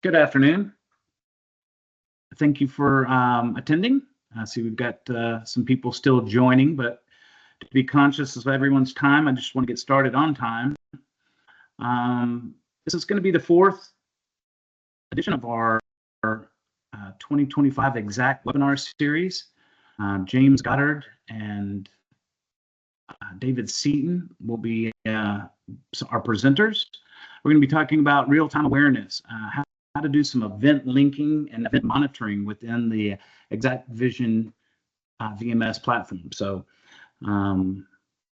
Good afternoon. Thank you for attending. I see we've got some people still joining, but to be conscious of everyone's time, I just want to get started on time. This is going to be the fourth edition of our 2025 Exacq webinar series. James Goddard and David Seaton will be our presenters. We're going to be talking about real-time awareness, how to do some event linking and event monitoring within the Exacq Vision VMS platform. So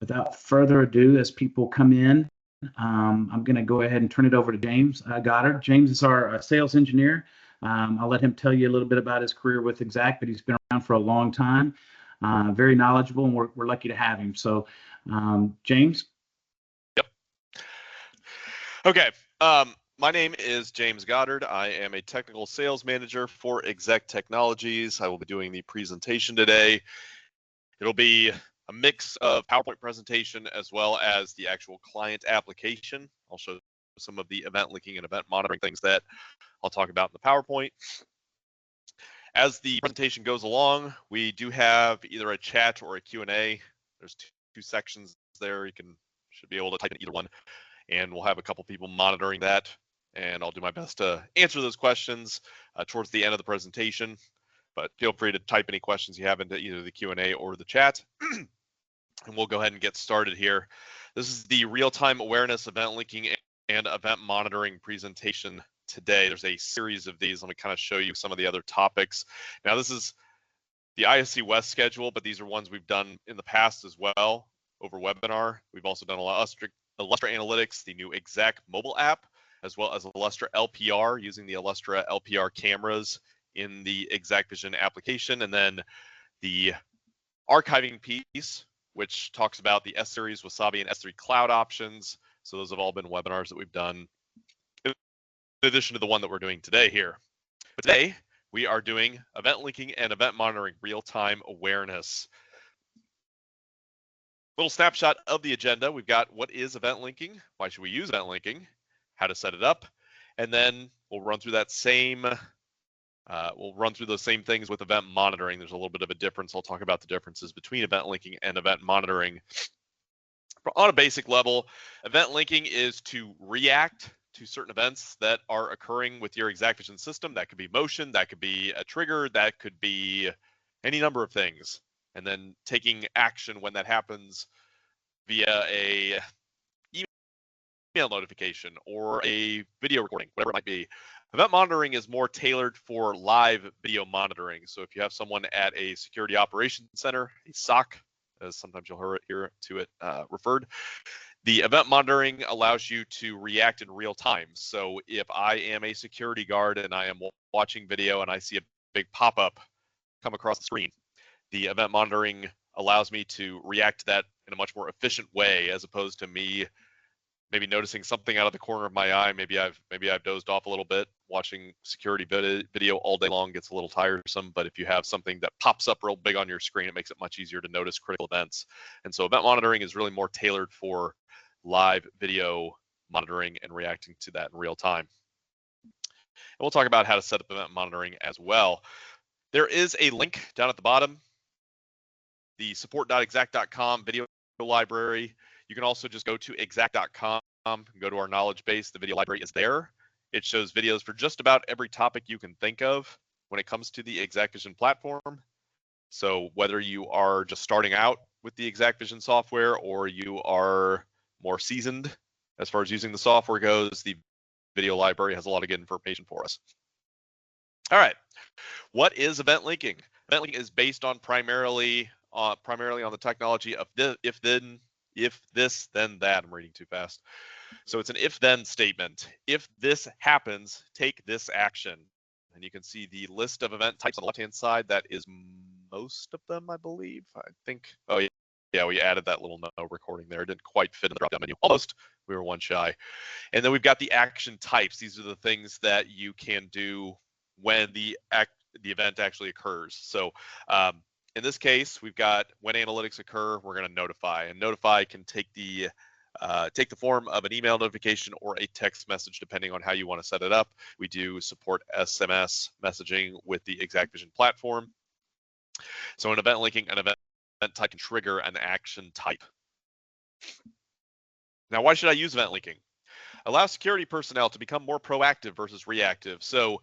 without further ado, as people come in, I'm going to go ahead and turn it over to James Goddard. James is our sales engineer. I'll let him tell you a little bit about his career with Exacq, but he's been around for a long time, very knowledgeable, and we're lucky to have him. So James? Yep. Okay. My name is James Goddard. I am a technical sales manager for Exacq Technologies. I will be doing the presentation today. It'll be a mix of PowerPoint presentation as well as the actual client application. I'll show some of the event linking and event monitoring things that I'll talk about in the PowerPoint. As the presentation goes along, we do have either a chat or a Q&A. There's two sections there. You should be able to type in either one, and we'll have a couple people monitoring that. And I'll do my best to answer those questions towards the end of the presentation. But feel free to type any questions you have into either the Q&A or the chat. And we'll go ahead and get started here. This is the real-time awareness, event linking, and event monitoring presentation today. There's a series of these. Let me kind of show you some of the other topics. Now, this is the ISC West schedule, but these are ones we've done in the past as well over webinar. We've also done a lot of Illustra Analytics, the new Exacq mobile app, as well as Illustra LPR, using the Illustra LPR cameras in the Exacq Vision application, and then the archiving piece, which talks about the S Series, Wasabi, and S3 cloud options. So those have all been webinars that we've done in addition to the one that we're doing today here. But today, we are doing event linking and event monitoring, real-time awareness. Little snapshot of the agenda. We've got what is event linking, why should we use event linking, how to set it up, and then we'll run through that same, those same things with event monitoring. There's a little bit of a difference. I'll talk about the differences between event linking and event monitoring. On a basic level, event linking is to react to certain events that are occurring with your Exacq Vision system. That could be motion, that could be a trigger, that could be any number of things. And then taking action when that happens via a email notification or a video recording, whatever it might be. Event monitoring is more tailored for live video monitoring. So if you have someone at a security operations center, a SOC, as sometimes you'll hear to it referred, the event monitoring allows you to react in real time. So if I am a security guard and I am watching video and I see a big pop-up come across the screen, the event monitoring allows me to react to that in a much more efficient way, as opposed to me maybe noticing something out of the corner of my eye. Maybe I've dozed off a little bit. Watching security video all day long gets a little tiresome, but if you have something that pops up real big on your screen, it makes it much easier to notice critical events. And so event monitoring is really more tailored for live video monitoring and reacting to that in real time. And we'll talk about how to set up event monitoring as well. There is a link down at the bottom, the support.exacq.com video library. You can also just go to exacq.com, go to our knowledge base. The video library is there. It shows videos for just about every topic you can think of when it comes to the Exacq Vision platform. So whether you are just starting out with the Exacq Vision software or you are more seasoned as far as using the software goes, the video library has a lot of good information for us. All right, what is event linking? Event linking is based on primarily on the technology of if this, then that. I'm reading too fast. So it's an if-then statement. If this happens, take this action. And you can see the list of event types on the left-hand side. That is most of them, I believe. I think, oh yeah, we added that little no recording there. It didn't quite fit in the drop-down menu. Almost, we were one shy. And then we've got the action types. These are the things that you can do when the event actually occurs. So in this case, we've got when analytics occur, we're going to notify. And notify can take the take the form of an email notification or a text message, depending on how you want to set it up. We do support SMS messaging with the Exacq Vision platform. So in event linking, an event type can trigger an action type. Now, why should I use event linking? Allow security personnel to become more proactive versus reactive. So,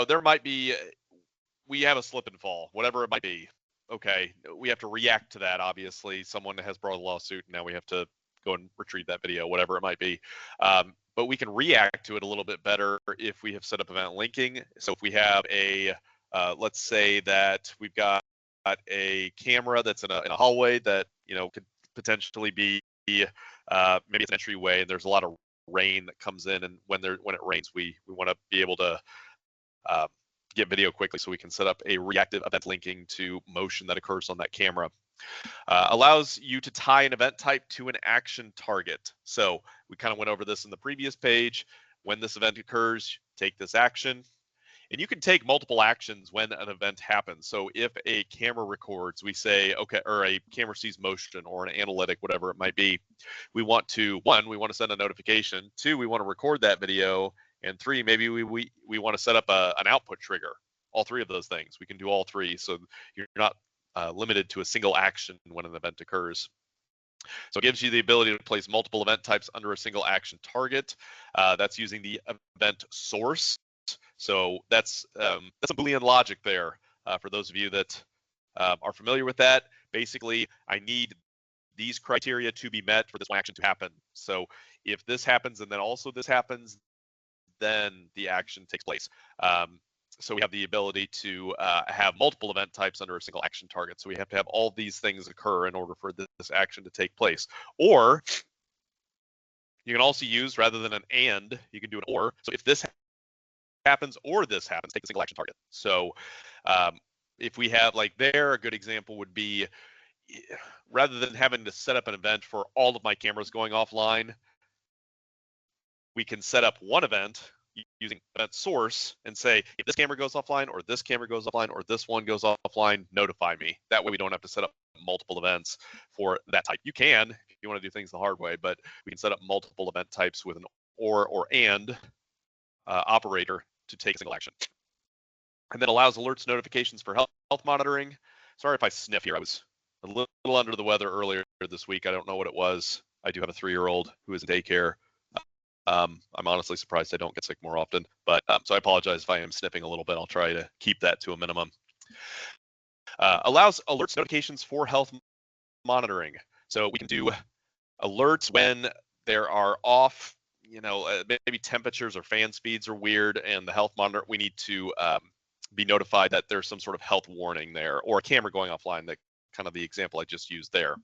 there might be, we have a slip and fall, whatever it might be. Okay, we have to react to that, obviously. Someone has brought a lawsuit, and now we have to go and retrieve that video, whatever it might be. But we can react to it a little bit better if we have set up event linking. So if we have let's say that we've got a camera that's in a hallway that, could potentially be maybe it's an entryway, and there's a lot of rain that comes in, and when it rains, we want to be able to get video quickly, so we can set up a reactive event linking to motion that occurs on that camera. Allows you to tie an event type to an action target. So we kind of went over this in the previous page. When this event occurs, take this action. And you can take multiple actions when an event happens. So if a camera records, we say, okay, or a camera sees motion or an analytic, whatever it might be, we want to, one, we want to send a notification. Two, we want to record that video. And three, maybe we want to set up an output trigger. All three of those things. We can do all three. So you're not limited to a single action when an event occurs. So it gives you the ability to place multiple event types under a single action target. That's using the event source. So that's a Boolean logic there for those of you that are familiar with that. Basically, I need these criteria to be met for this one action to happen. So if this happens and then also this happens, then the action takes place. So we have the ability to have multiple event types under a single action target. So we have to have all these things occur in order for this action to take place. Or you can also use, rather than an and, you can do an or. So if this happens or this happens, take a single action target. So if we have like there, a good example would be, rather than having to set up an event for all of my cameras going offline, we can set up one event using event source and say, if this camera goes offline or this camera goes offline or this one goes offline, notify me. That way we don't have to set up multiple events for that type. You can, if you want to do things the hard way, but we can set up multiple event types with an or and operator to take a single action. And then allows alerts, notifications for health monitoring. Sorry if I sniff here. I was a little under the weather earlier this week. I don't know what it was. I do have a 3-year-old who is in daycare. I'm honestly surprised I don't get sick more often, but so I apologize if I am sniffing a little bit. I'll try to keep that to a minimum. Allows alerts, notifications for health monitoring. So we can do alerts when there are off, maybe temperatures or fan speeds are weird, and the health monitor, we need to be notified that there's some sort of health warning there, or a camera going offline, that kind of the example I just used there.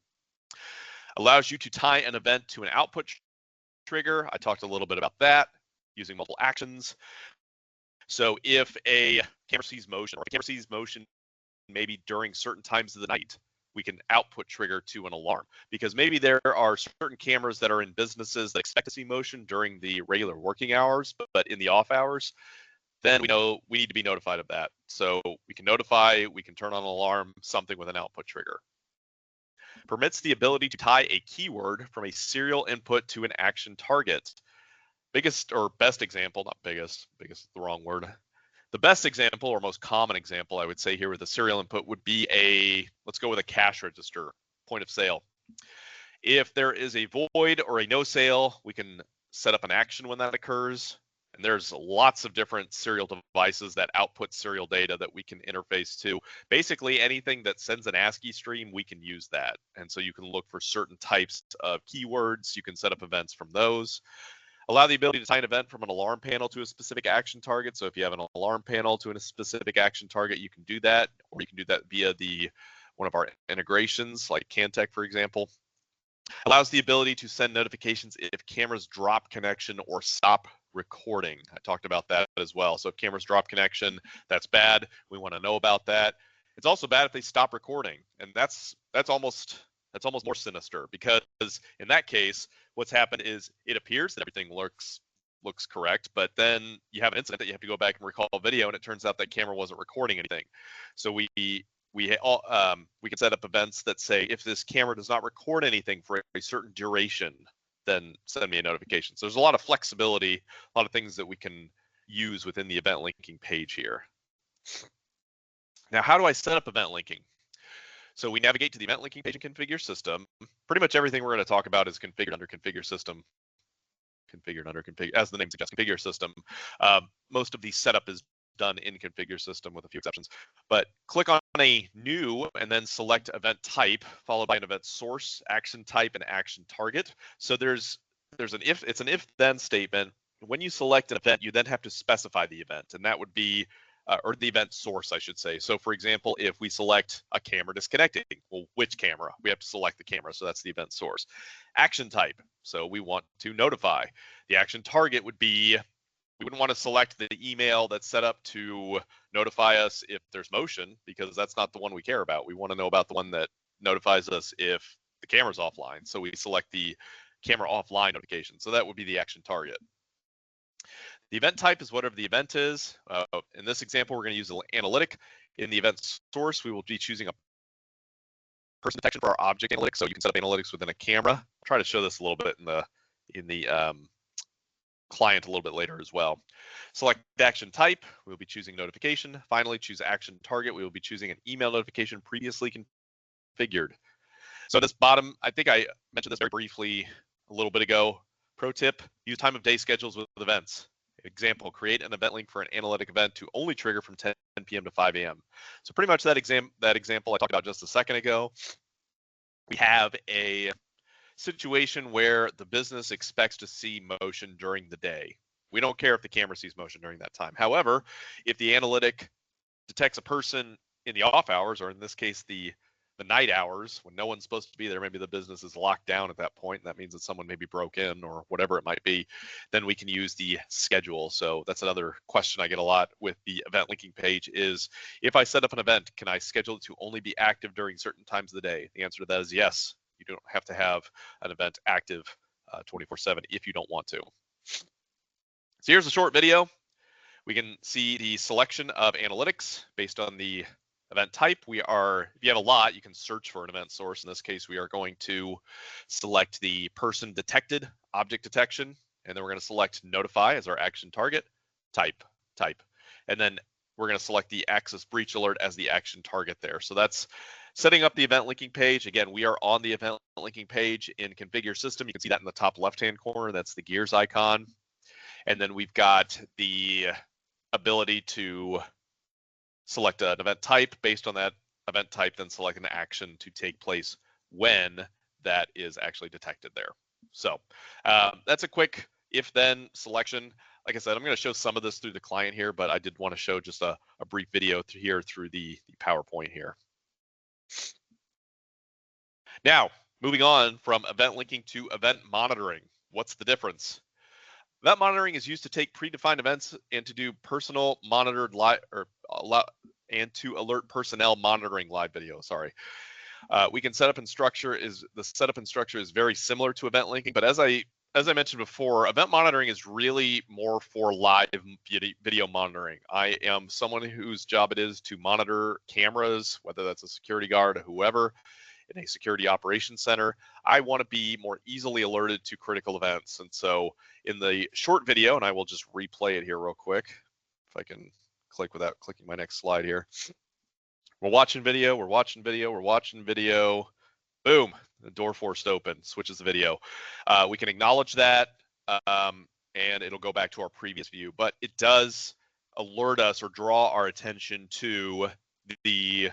Allows you to tie an event to an output trigger. I talked a little bit about that, using multiple actions. So if a camera sees motion, or a camera sees motion maybe during certain times of the night, we can output trigger to an alarm, because maybe there are certain cameras that are in businesses that expect to see motion during the regular working hours, but in the off hours, then we know we need to be notified of that. So we can notify, we can turn on an alarm, something with an output trigger. Permits the ability to tie a keyword from a serial input to an action target. Biggest or best example, not biggest is the wrong word. The best example, or most common example, I would say here with a serial input would be let's go with a cash register, point of sale. If there is a void or a no sale, we can set up an action when that occurs. And there's lots of different serial devices that output serial data that we can interface to. Basically, anything that sends an ASCII stream, we can use that. And so you can look for certain types of keywords. You can set up events from those. Allow the ability to tie an event from an alarm panel to a specific action target. So if you have an alarm panel to a specific action target, you can do that, or you can do that via one of our integrations, like Cantech, for example. Allows the ability to send notifications if cameras drop connection or stop recording. I talked about that as well. So if cameras drop connection, that's bad. We want to know about that. It's also bad if they stop recording, and that's almost more sinister, because in that case, what's happened is it appears that everything looks correct, but then you have an incident that you have to go back and recall video, and it turns out that camera wasn't recording anything. So we we can set up events that say, if this camera does not record anything for a certain duration, then send me a notification. So there's a lot of flexibility, a lot of things that we can use within the event linking page here. Now, how do I set up event linking? So we navigate to the event linking page and configure system. Pretty much everything we're going to talk about is configured under configure system. Configured under configure, as the name suggests, configure system. Most of the setup is done in configure system with a few exceptions. But click on a new and then select event type, followed by an event source, action type, and action target. So there's an if, it's an if then statement. When you select an event, you then have to specify the event, and that would be or the event source, I should say. So for example, if we select a camera disconnecting, well, which camera? We have to select the camera, so that's the event source. Action type, so we want to notify. The action target would be, we wouldn't want to select the email that's set up to notify us if there's motion, because that's not the one we care about. We want to know about the one that notifies us if the camera's offline. So we select the camera offline notification. So that would be the action target. The event type is whatever the event is. In this example, we're going to use an analytic. In the event source, we will be choosing a person detection for our object analytics. So you can set up analytics within a camera. I'll try to show this a little bit in the client a little bit later as well. Select action type. We'll be choosing notification. Finally, choose action target. We will be choosing an email notification previously configured. So this bottom, I think I mentioned this very briefly a little bit ago. Pro tip, use time of day schedules with events. Example, create an event link for an analytic event to only trigger from 10 p.m. to 5 a.m. So pretty much that example I talked about just a second ago. We have a situation where the business expects to see motion during the day. We don't care if the camera sees motion during that time. However, if the analytic detects a person in the off hours, or in this case, the night hours when no one's supposed to be there, maybe the business is locked down at that point, and that means that someone maybe broke in or whatever it might be, then we can use the schedule. So that's another question I get a lot with the event linking page is, if I set up an event, can I schedule it to only be active during certain times of the day? The answer to that is yes. You don't have to have an event active 24/7 if you don't want to. So here's a short video. We can see the selection of analytics based on the event type. If you have a lot, you can search for an event source. In this case, we are going to select the person detected object detection, and then we're going to select notify as our action target, type. And then we're going to select the access breach alert as the action target there. So that's setting up the event linking page. Again, we are on the event linking page in configure system. You can see that in the top left-hand corner. That's the gears icon. And then we've got the ability to select an event type. Based on that event type, then select an action to take place when that is actually detected there. So that's a quick if-then selection. Like I said, I'm going to show some of this through the client here, but I did want to show just a brief video here through the PowerPoint here. Now, moving on from event linking to event monitoring. What's the difference? Event monitoring is used to take predefined events and to do personal monitored live and to alert personnel monitoring live video. Sorry. We can set up and structure the setup and structure is very similar to event linking, but as I mentioned before, event monitoring is really more for live video monitoring. I am someone whose job it is to monitor cameras, whether that's a security guard or whoever in a security operations center. I want to be more easily alerted to critical events. And so in the short video, and I will just replay it here real quick, if I can click without clicking my next slide here. We're watching video, we're watching video, we're watching video. Boom, the door forced open, switches the video. We can acknowledge that, and it'll go back to our previous view, but it does alert us or draw our attention to the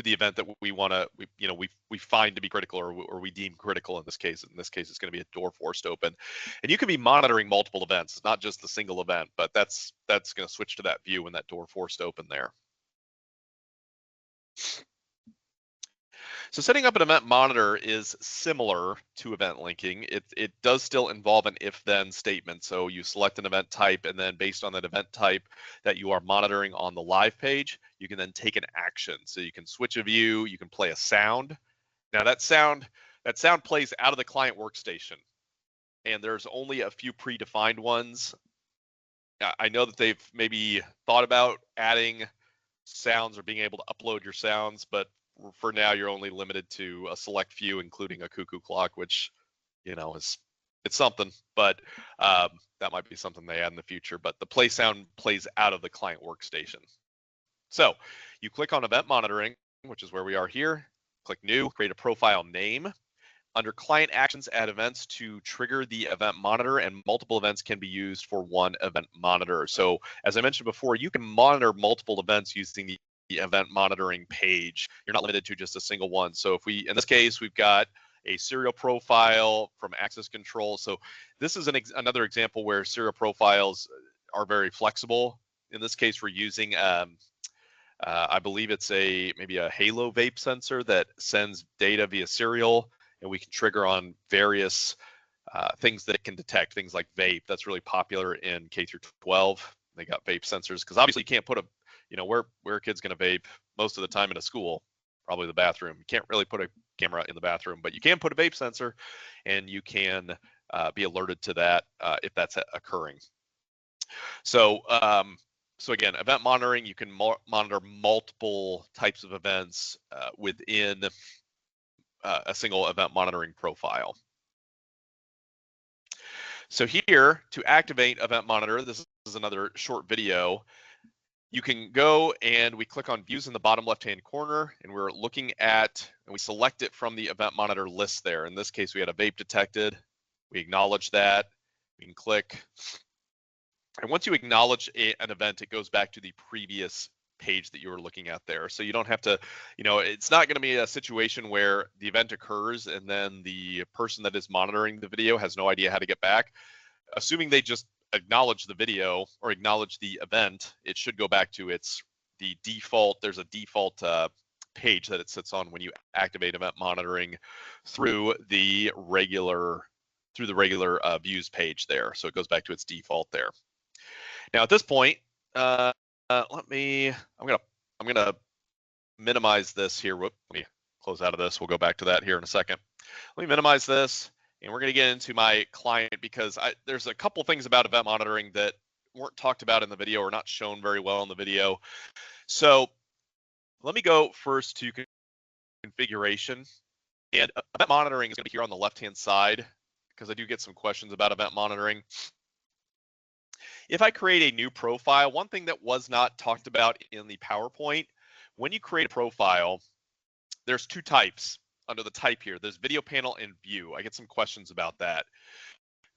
event that we want to, we find to be critical, or we deem critical in this case. In this case, it's going to be a door forced open, and you can be monitoring multiple events. It's not just the single event, but that's going to switch to that view when that door forced open there. So setting up an event monitor is similar to event linking. It does still involve an if-then statement. So you select an event type, and then based on that event type that you are monitoring on the live page, you can then take an action. So you can switch a view, you can play a sound. Now that sound plays out of the client workstation, and there's only a few predefined ones. I know that they've maybe thought about adding sounds or being able to upload your sounds, but for now you're only limited to a select few, including a cuckoo clock, which it's something, but that might be something they add in the future. But the play sound plays out of the client workstation. So you click on event monitoring, which is where we are here. Click new, create a profile name. Under client actions, add events to trigger the event monitor, and multiple events can be used for one event monitor. So as I mentioned before, you can monitor multiple events using the event monitoring page. You're not limited to just a single one. So if in this case, we've got a serial profile from access control. So this is another example where serial profiles are very flexible. In this case, we're using I believe it's maybe a Halo vape sensor that sends data via serial, and we can trigger on various things that it can detect, things like vape. That's really popular in K through 12. They got vape sensors because obviously you can't put where a kid's going to vape most of the time in a school, probably the bathroom. You can't really put a camera in the bathroom, but you can put a vape sensor, and you can be alerted to that if that's occurring. So again, event monitoring, you can monitor multiple types of events within a single event monitoring profile. So here, to activate event monitor, this is another short video. You can go and we click on views in the bottom left-hand corner, and we're looking at, and we select it from the event monitor list there. In this case, we had a vape detected. We acknowledge that. We can click. And once you acknowledge an event, it goes back to the previous page that you were looking at there. So you don't have to, it's not going to be a situation where the event occurs and then the person that is monitoring the video has no idea how to get back. Assuming they just acknowledge the video or acknowledge the event, it should go back to the default. There's a default page that it sits on when you activate event monitoring through the regular views page there. So it goes back to its default there. Now at this point, I'm gonna minimize this here. Let me close out of this. We'll go back to that here in a second. Let me minimize this, and we're gonna get into my client because there's a couple things about event monitoring that weren't talked about in the video or not shown very well in the video. So let me go first to configuration, and event monitoring is gonna be here on the left-hand side because I do get some questions about event monitoring. If I create a new profile, one thing that was not talked about in the PowerPoint, when you create a profile, there's two types under the type here. There's video panel and view. I get some questions about that.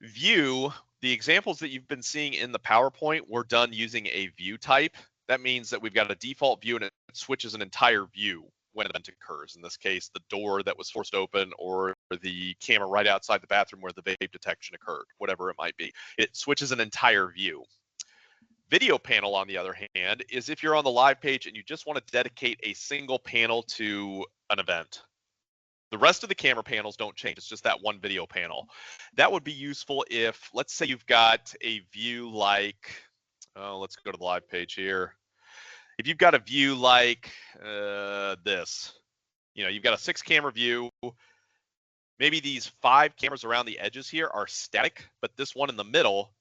View, the examples that you've been seeing in the PowerPoint were done using a view type. That means that we've got a default view and it switches an entire view when an event occurs. In this case, the door that was forced open or the camera right outside the bathroom where the vape detection occurred, whatever it might be. It switches an entire view. Video panel, on the other hand, is if you're on the live page and you just want to dedicate a single panel to an event. The rest of the camera panels don't change. It's just that one video panel. That would be useful if, let's say you've got a view like, let's go to the live page here. If you've got a view like this, you've got a 6-camera view. Maybe these 5 cameras around the edges here are static, but this one in the middle,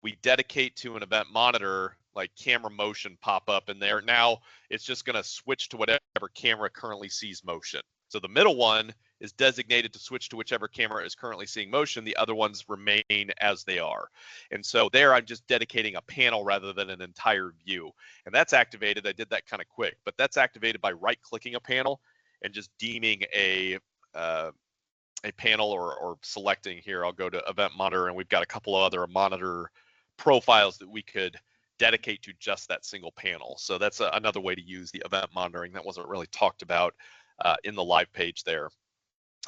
we dedicate to an event monitor, like camera motion pop up in there. Now it's just going to switch to whatever camera currently sees motion. So the middle one is designated to switch to whichever camera is currently seeing motion. The other ones remain as they are. And so there I'm just dedicating a panel rather than an entire view. And that's activated. I did that kind of quick, but that's activated by right-clicking a panel and just deeming a panel or selecting here. I'll go to event monitor, and we've got a couple of other monitor profiles that we could dedicate to just that single panel. So that's another way to use the event monitoring that wasn't really talked about in the live page there.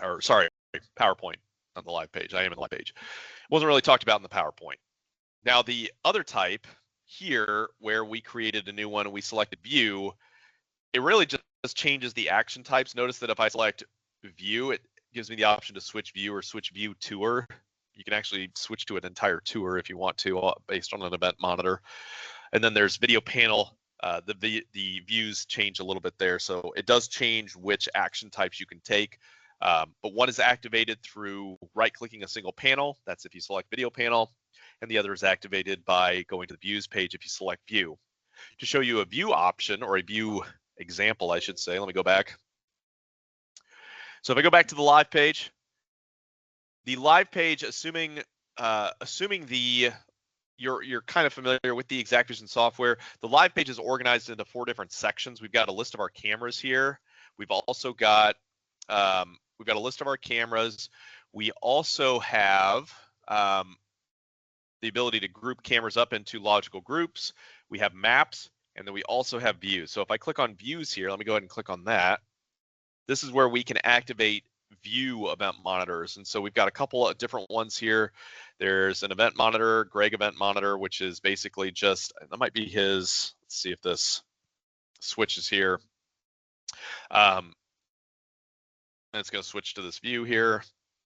Or sorry, PowerPoint, not the live page. I am in the live page. It wasn't really talked about in the PowerPoint. Now the other type here, where we created a new one and we selected view, it really just changes the action types. Notice that if I select view, it gives me the option to switch view or switch view tour. You can actually switch to an entire tour if you want to, based on an event monitor. And then there's video panel. The views change a little bit there, so it does change which action types you can take. But one is activated through right-clicking a single panel. That's if you select video panel, and the other is activated by going to the views page if you select view. to show you a view option, or a view example, I should say. Let me go back. So if I go back to the live page, assuming you're kind of familiar with the Exacq Vision software, the live page is organized into 4 different sections. We've got a list of our cameras here. We've also got a list of our cameras. We also have the ability to group cameras up into logical groups. We have maps, and then we also have views. So if I click on views here, let me go ahead and click on that. This is where we can activate view event monitors. And so we've got a couple of different ones here. There's an event monitor, Greg event monitor, which is basically just, that might be his, let's see if this switches here. And it's going to switch to this view here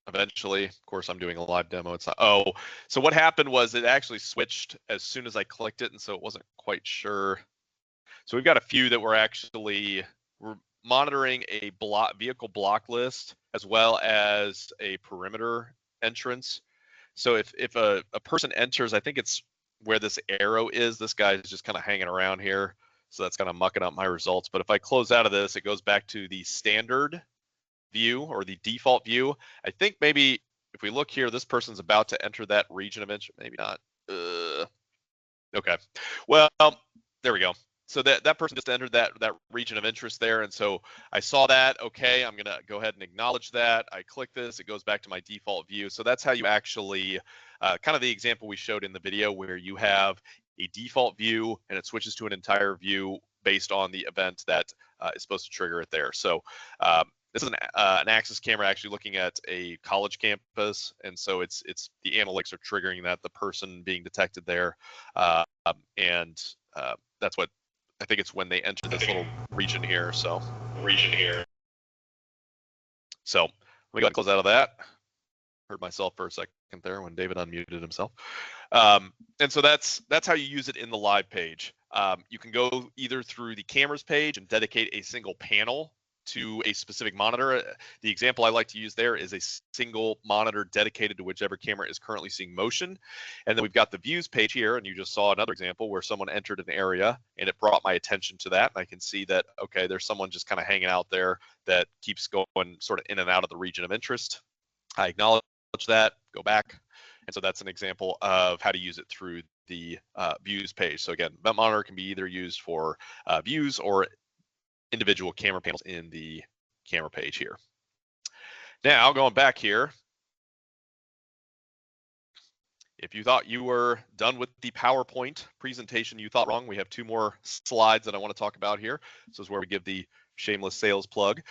eventually. Of course, I'm doing a live demo. It's not, oh, so what happened was it actually switched as soon as I clicked it, and so it wasn't quite sure. So we've got a few that we're monitoring a vehicle block list, as well as a perimeter entrance. So if a person enters, I think it's where this arrow is, this guy is just kind of hanging around here. So that's kind of mucking up my results. But if I close out of this, it goes back to the standard view, or the default view. I think maybe if we look here, this person's about to enter that region of interest. Maybe not. Okay. Well, there we go. So that person just entered that region of interest there, and so I saw that. Okay, I'm gonna go ahead and acknowledge that. I click this, it goes back to my default view. So that's how you actually, kind of the example we showed in the video, where you have a default view and it switches to an entire view based on the event that is supposed to trigger it there. So this is an access camera actually looking at a college campus, and so it's the analytics are triggering that, the person being detected there, and that's what I think it's when they enter this little region here. So let me go ahead and close out of that. Heard myself for a second there when David unmuted himself. And so that's how you use it in the live page. You can go either through the cameras page and dedicate a single panel to a specific monitor. The example I like to use there is a single monitor dedicated to whichever camera is currently seeing motion. And then we've got the views page here, and you just saw another example where someone entered an area and it brought my attention to that. And I can see that, okay, there's someone just kind of hanging out there that keeps going sort of in and out of the region of interest. I acknowledge that, go back. And so that's an example of how to use it through the views page. So again, event monitor can be either used for views or individual camera panels in the camera page here. Now, going back here, if you thought you were done with the PowerPoint presentation, you thought wrong. We have 2 more slides that I want to talk about here. This is where we give the shameless sales plug.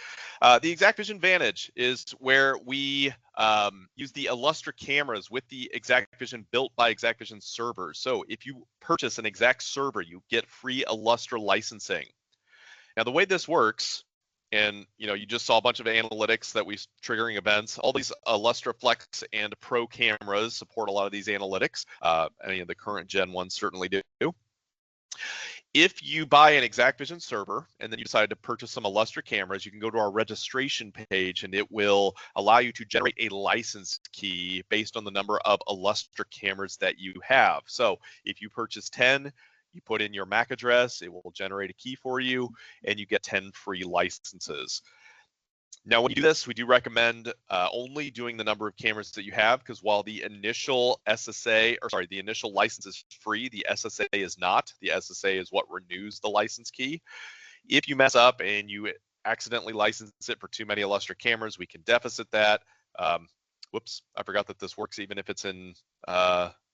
The Exacq Vision Vantage is where we use the Illustra cameras with the Exacq Vision built by Exacq Vision servers. So if you purchase an Exacq server, you get free Illustra licensing. Now, the way this works, and you just saw a bunch of analytics that we triggering events. All these Illustra Flex and Pro cameras support a lot of these analytics. Any of the current Gen 1s certainly do. If you buy an Exacq Vision server and then you decide to purchase some Illustra cameras, you can go to our registration page, and it will allow you to generate a license key based on the number of Illustra cameras that you have. So if you purchase 10, you put in your MAC address, it will generate a key for you, and you get 10 free licenses. Now, when you do this, we do recommend only doing the number of cameras that you have, because while the initial the initial license is free, the SSA is not. The SSA is what renews the license key. If you mess up and you accidentally license it for too many Illustra cameras, we can deficit that. Whoops, I forgot that this works even if it's in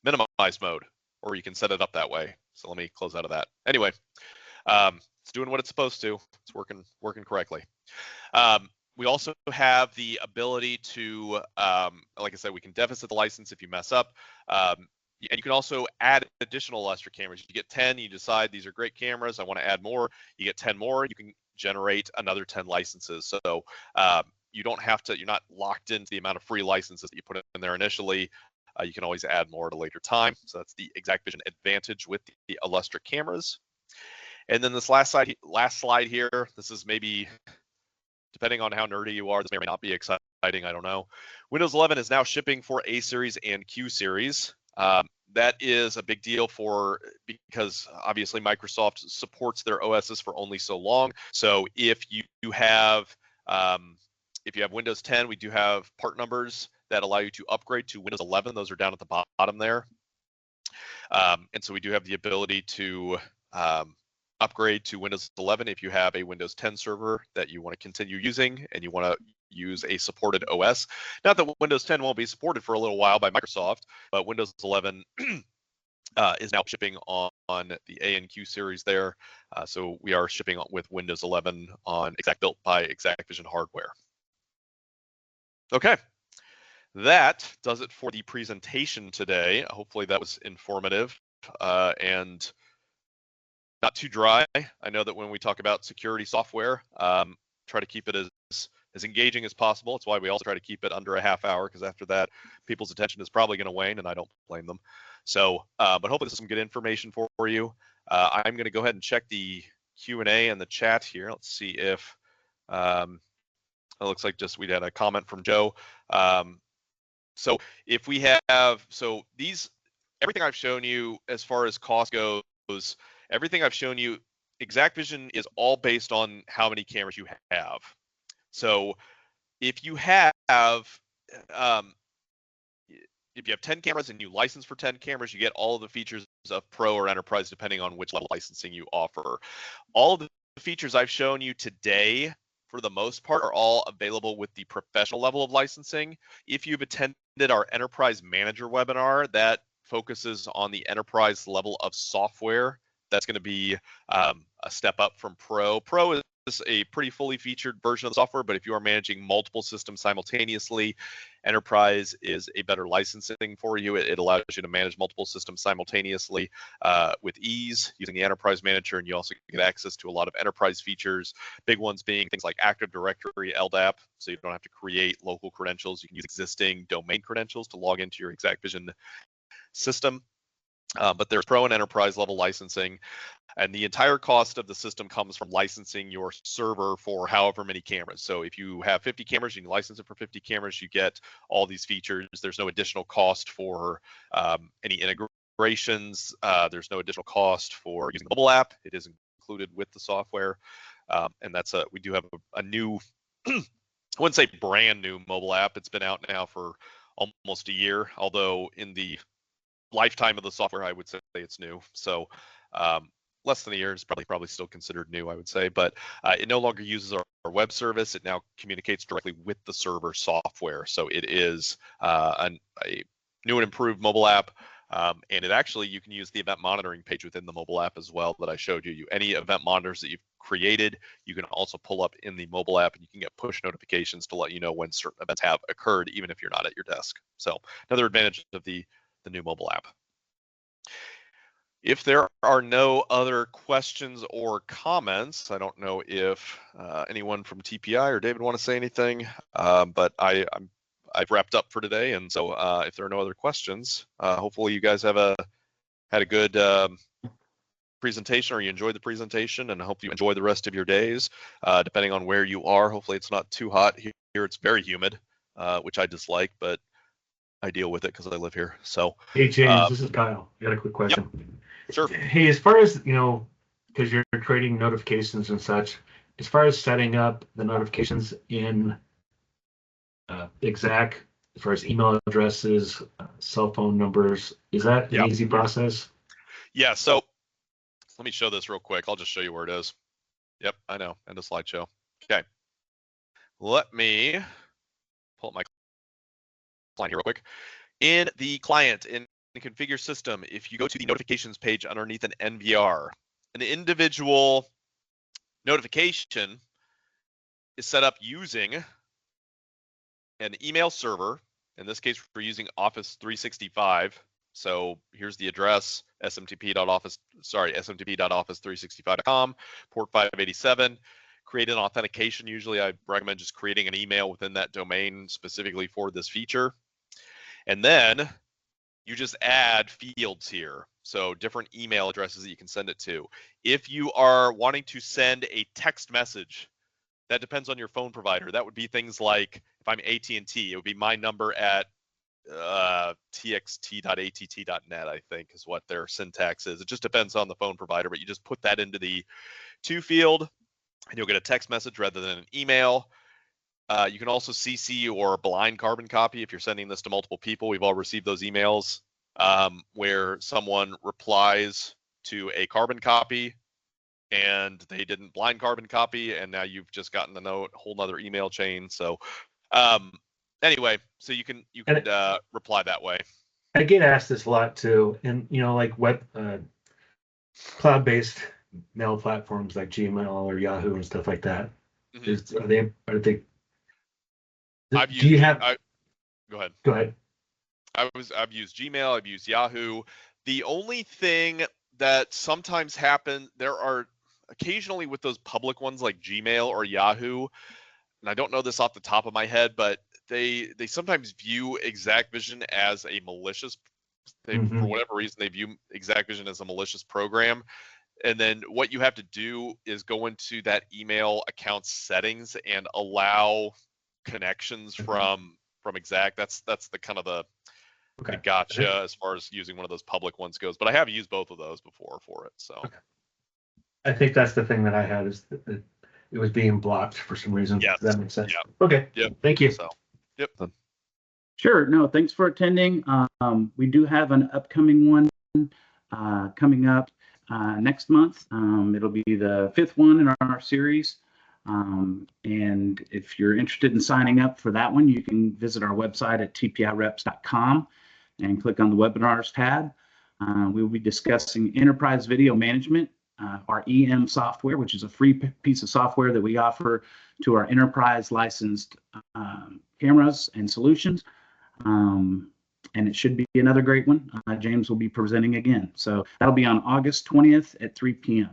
minimize mode, or you can set it up that way. So let me close out of that. Anyway, it's doing what it's supposed to. It's working correctly. We also have the ability to, like I said, we can deficit the license if you mess up. And you can also add additional Illustra cameras. You get 10, you decide these are great cameras, I want to add more. You get 10 more, you can generate another 10 licenses. So you don't have to, you're not locked into the amount of free licenses that you put in there initially. You can always add more at a later time. So that's the Exacq Vision advantage with the Illustra cameras. And then this last slide here, this is maybe, depending on how nerdy you are, this may or may not be exciting, I don't know. Windows 11 is now shipping for A series and Q series. that is a big deal because obviously Microsoft supports their OSs for only so long. So if you have Windows 10, we do have part numbers that allow you to upgrade to Windows 11. Those are down at the bottom there. And so we do have the ability to upgrade to Windows 11 if you have a Windows 10 server that you want to continue using and you want to use a supported OS. Not that Windows 10 won't be supported for a little while by Microsoft, but Windows 11 is now shipping on the ANQ series there. So we are shipping with Windows 11 on Exacq, built by Exacq Vision hardware. Okay. That does it for the presentation today. Hopefully that was informative and not too dry. I know that when we talk about security software, try to keep it as engaging as possible. It's why we also try to keep it under a half hour, because after that, people's attention is probably going to wane, and I don't blame them. So, but hopefully this is some good information for you. I'm going to go ahead and check the Q&A and the chat here. Let's see if it looks like we had a comment from Joe. So if we have, everything I've shown you as far as cost goes, everything I've shown you, Exacq Vision is all based on how many cameras you have. So if you have 10 cameras and you license for 10 cameras, you get all of the features of Pro or Enterprise, depending on which level of licensing you offer. All of the features I've shown you today, for the most part, are all available with the professional level of licensing. If you've attended our Enterprise Manager webinar, that focuses on the enterprise level of software. That's going to be a step up from Pro. Pro is a pretty fully featured version of the software, but if you are managing multiple systems simultaneously, Enterprise is a better licensing for you. It allows you to manage multiple systems simultaneously with ease using the Enterprise Manager, and you also get access to a lot of enterprise features, big ones being things like Active Directory, LDAP, so you don't have to create local credentials. You can use existing domain credentials to log into your Exacq Vision system. But there's Pro and Enterprise level licensing, and the entire cost of the system comes from licensing your server for however many cameras. So if you have 50 cameras and you license it for 50 cameras, you get all these features. There's no additional cost for any integrations. There's no additional cost for using the mobile app. It is included with the software. And we do have a new, I wouldn't say brand new mobile app. It's been out now for almost a year, although in the lifetime of the software, I would say it's new. So less than a year is probably still considered new, I would say. But it no longer uses our web service. It now communicates directly with the server software. So it is a new and improved mobile app. And it actually, you can use the event monitoring page within the mobile app as well that I showed you. Any event monitors that you've created, you can also pull up in the mobile app, and you can get push notifications to let you know when certain events have occurred, even if you're not at your desk. So another advantage of the new mobile app. If there are no other questions or comments, I don't know if anyone from TPI or David want to say anything, but I've wrapped up for today, and so if there are no other questions, hopefully you guys had a good presentation, or you enjoyed the presentation, and I hope you enjoy the rest of your days. Depending on where you are, hopefully it's not too hot here. It's very humid, which I dislike, but I deal with it because I live here. So, hey James, this is Kyle. I got a quick question. Yep. Sure. Hey, as far as because you're creating notifications and such, as far as setting up the notifications in Exacq, as far as email addresses, cell phone numbers, is that an easy process? Yeah. So let me show this real quick. I'll just show you where it is. Yep, I know. End of slideshow. Okay. Let me pull up my client here real quick. In the client, in the configure system, if you go to the notifications page underneath an NVR, an individual notification is set up using an email server. In this case, we're using Office 365. So here's the address, smtp.office365.com, port 587. Create an authentication. Usually I recommend just creating an email within that domain specifically for this feature. And then you just add fields here. So different email addresses that you can send it to. If you are wanting to send a text message, that depends on your phone provider. That would be things like, if I'm AT&T, it would be my number at txt.att.net, I think is what their syntax is. It just depends on the phone provider, but you just put that into the to field and you'll get a text message rather than an email. You can also CC or blind carbon copy if you're sending this to multiple people. We've all received those emails where someone replies to a carbon copy and they didn't blind carbon copy, and now you've just gotten a note, whole nother email chain. So anyway, so you can reply that way. I get asked this a lot too, and like web cloud-based mail platforms like Gmail or Yahoo and stuff like that. Mm-hmm. Are they? I've Do you have? Go ahead. Go ahead. I've used Gmail. I've used Yahoo. The only thing that sometimes happen, there are occasionally with those public ones like Gmail or Yahoo, and I don't know this off the top of my head, but they sometimes view Exacq Vision as a malicious. For whatever reason, they view Exacq Vision as a malicious program. And then what you have to do is go into that email account settings and allow connections from Exacq. That's the kind of the gotcha as far as using one of those public ones goes. But I have used both of those before for it. So I think that's the thing that I had is that it was being blocked for some reason. Yes. That makes sense. Yep. Okay. Yep. Thank you. So, yep. Sure. No, thanks for attending. We do have an upcoming one coming up next month. It'll be the 5th one in our series. And if you're interested in signing up for that one, you can visit our website at tpireps.com and click on the webinars tab. We will be discussing enterprise video management, our EM software, which is a free piece of software that we offer to our enterprise licensed cameras and solutions. And it should be another great one. James will be presenting again. So that'll be on August 20th at 3 p.m.